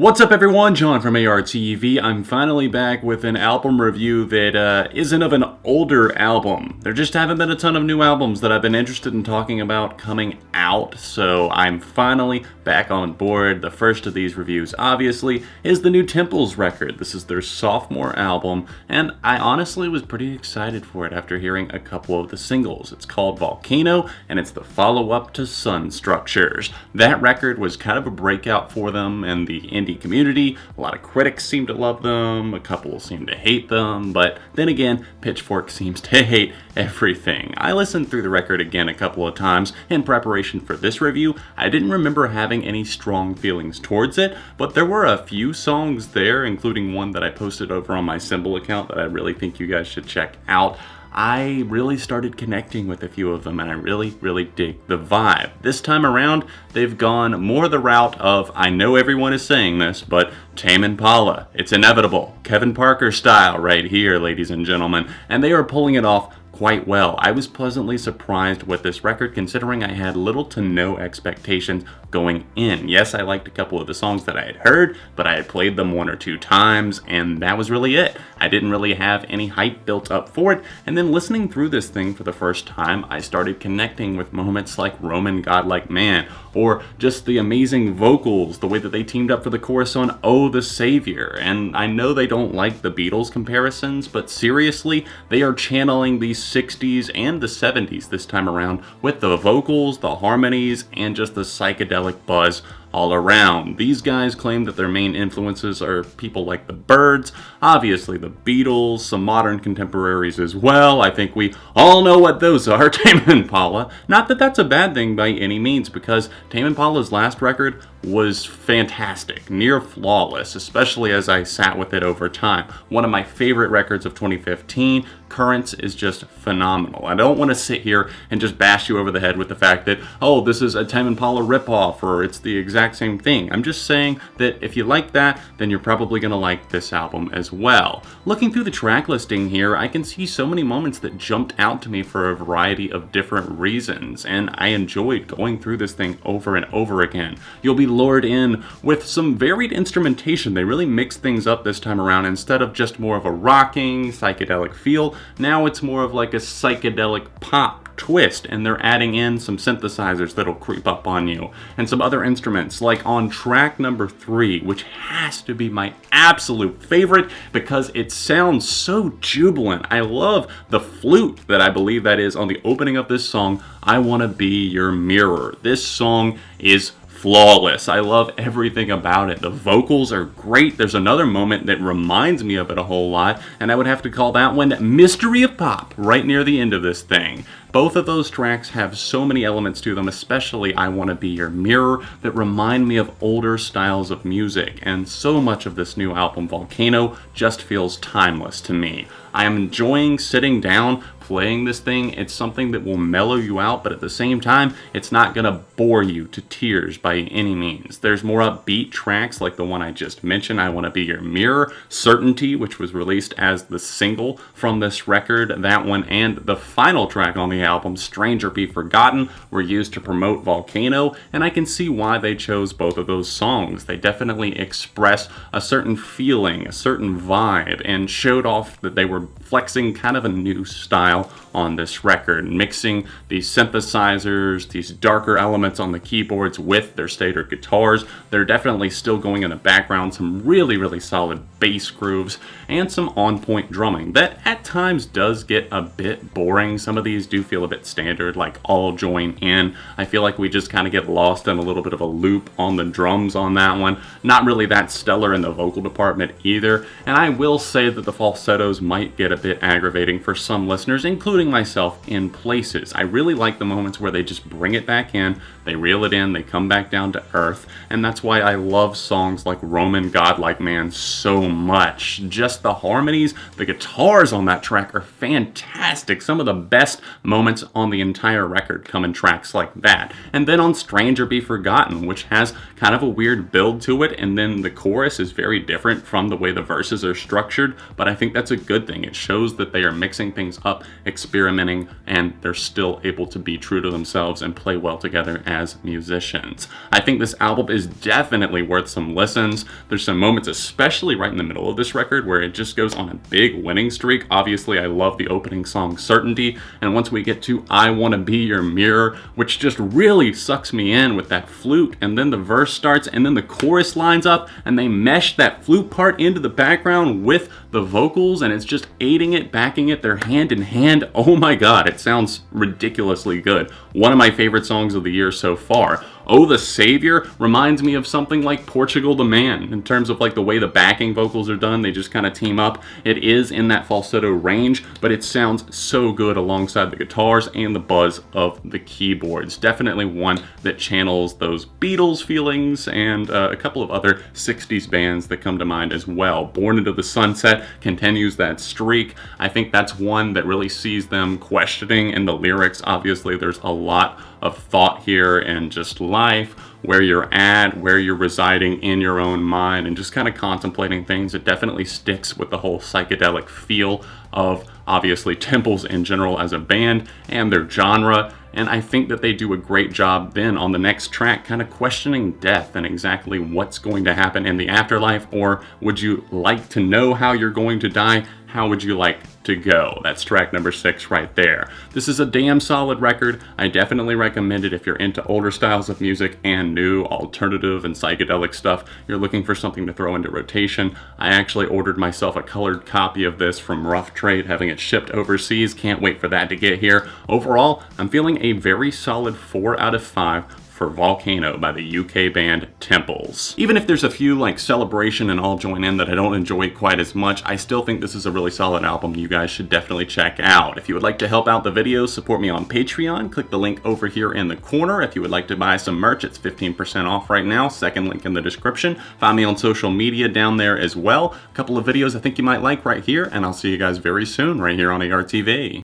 What's up everyone, John from ARTV. I'm finally back with an album review that isn't of an older album. There just haven't been a ton of new albums that I've been interested in talking about coming out, so I'm finally back on board. The first of these reviews, obviously, is the new Temples record. This is their sophomore album, and I honestly was pretty excited for it after hearing a couple of the singles. It's called Volcano, and it's the follow-up to Sun Structures. That record was kind of a breakout for them and the indie community. A lot of critics seem to love them, a couple seem to hate them, but then again, Pitchfork seems to hate everything. I listened through the record again a couple of times in preparation for this review. I didn't remember having any strong feelings towards it, but there were a few songs there, including one that I posted over on my Symbol account that I really think you guys should check out. I really started connecting with a few of them, and I really dig the vibe. This time around, they've gone more the route of, I know everyone is saying this, but Tame Impala. It's inevitable. Kevin Parker style right here, ladies and gentlemen. And they are pulling it off quite well. I was pleasantly surprised with this record considering I had little to no expectations going in. Yes, I liked a couple of the songs that I had heard, but I had played them one or two times, and that was really it. I didn't really have any hype built up for it, and then listening through this thing for the first time, I started connecting with moments like Roman Godlike Man, or just the amazing vocals, the way that they teamed up for the chorus on Oh the Saviour. And I know they don't like the Beatles comparisons, but seriously, they are channeling the 60s and the 70s this time around with the vocals, the harmonies, and just the psychedelic buzz all around. These guys claim that their main influences are people like the Byrds, obviously the Beatles, some modern contemporaries as well. I think we all know what those are. Tame Impala. Not that that's a bad thing by any means, because Tame Impala's last record was fantastic, near flawless, especially as I sat with it over time. One of my favorite records of 2015, Currents, is just phenomenal. I don't want to sit here and just bash you over the head with the fact that, oh, this is a Tame Impala ripoff, or it's the exact same thing. I'm just saying that if you like that, then you're probably going to like this album as well. Looking through the track listing here, I can see so many moments that jumped out to me for a variety of different reasons, and I enjoyed going through this thing over and over again. You'll be lured in with some varied instrumentation. They really mixed things up this time around. Instead of just more of a rocking, psychedelic feel, now it's more of like a psychedelic pop twist, and they're adding in some synthesizers that'll creep up on you, and some other instruments, like on track number 3, which has to be my absolute favorite because it sounds so jubilant. I love the flute that I believe that is on the opening of this song, I Wanna Be Your Mirror. This song is flawless. I love everything about it. The vocals are great. There's another moment that reminds me of it a whole lot, and I would have to call that one Mystery of Pop, right near the end of this thing. Both of those tracks have so many elements to them, especially I Wanna Be Your Mirror, that remind me of older styles of music, and so much of this new album, Volcano, just feels timeless to me. I am enjoying sitting down, playing this thing. It's something that will mellow you out, but at the same time, it's not gonna bore you to tears by any means. There's more upbeat tracks like the one I just mentioned, I Wanna Be Your Mirror, Certainty, which was released as the single from this record, that one, and the final track on the album, Stranger Be Forgotten, were used to promote Volcano, and I can see why they chose both of those songs. They definitely express a certain feeling, a certain vibe, and showed off that they were flexing kind of a new style on this record, mixing these synthesizers, these darker elements on the keyboards with their stator guitars. They're definitely still going in the background, some really solid bass grooves, and some on-point drumming that at times does get a bit boring. Some of these do feel a bit standard, like All Join In. I feel like we just kind of get lost in a little bit of a loop on the drums on that one. Not really that stellar in the vocal department either, and I will say that the falsettos might get a bit aggravating for some listeners, including myself in places. I really like the moments where they just bring it back in, they reel it in, they come back down to earth, and that's why I love songs like Roman Godlike Man so much. Just the harmonies, the guitars on that track are fantastic. Some of the best moments on the entire record come in tracks like that. And then on Stranger Be Forgotten, which has kind of a weird build to it, and then the chorus is very different from the way the verses are structured, but I think that's a good thing. It shows that they are mixing things up experimenting, and they're still able to be true to themselves and play well together as musicians. I think this album is definitely worth some listens. There's some moments, especially right in the middle of this record, where it just goes on a big winning streak. Obviously, I love the opening song, Certainty, and once we get to I Wanna Be Your Mirror, which just really sucks me in with that flute, and then the verse starts, and then the chorus lines up, and they mesh that flute part into the background with the vocals, and it's just aiding it, backing it, they're hand in hand. Oh my god, it sounds ridiculously good. One of my favorite songs of the year so far. Oh, the Saviour reminds me of something like Portugal the Man in terms of like the way the backing vocals are done. They just kind of team up. It is in that falsetto range, but it sounds so good alongside the guitars and the buzz of the keyboards. Definitely one that channels those Beatles feelings and a couple of other 60s bands that come to mind as well. Born Into the Sunset continues that streak. I think that's one that really sees them questioning in the lyrics. Obviously, there's a lot of thought here and just life, where you're at, where you're residing in your own mind, and just kind of contemplating things. It definitely sticks with the whole psychedelic feel of obviously Temples in general as a band and their genre. And I think that they do a great job then on the next track kind of questioning death and exactly what's going to happen in the afterlife. Or would you like to know how you're going to die? How would you like to go? That's track number 6 right there. This is a damn solid record. I definitely recommend it if you're into older styles of music and new alternative and psychedelic stuff. You're looking for something to throw into rotation. I actually ordered myself a colored copy of this from Rough Trade, having it shipped overseas. Can't wait for that to get here. Overall, I'm feeling a very solid 4 out of 5 for Volcano by the UK band Temples. Even if there's a few like Celebration and All Join In that I don't enjoy quite as much, I still think this is a really solid album you guys should definitely check out. If you would like to help out the video, support me on Patreon, click the link over here in the corner. If you would like to buy some merch, it's 15% off right now. Second link in the description. Find me on social media down there as well. A couple of videos I think you might like right here, and I'll see you guys very soon right here on ARTV.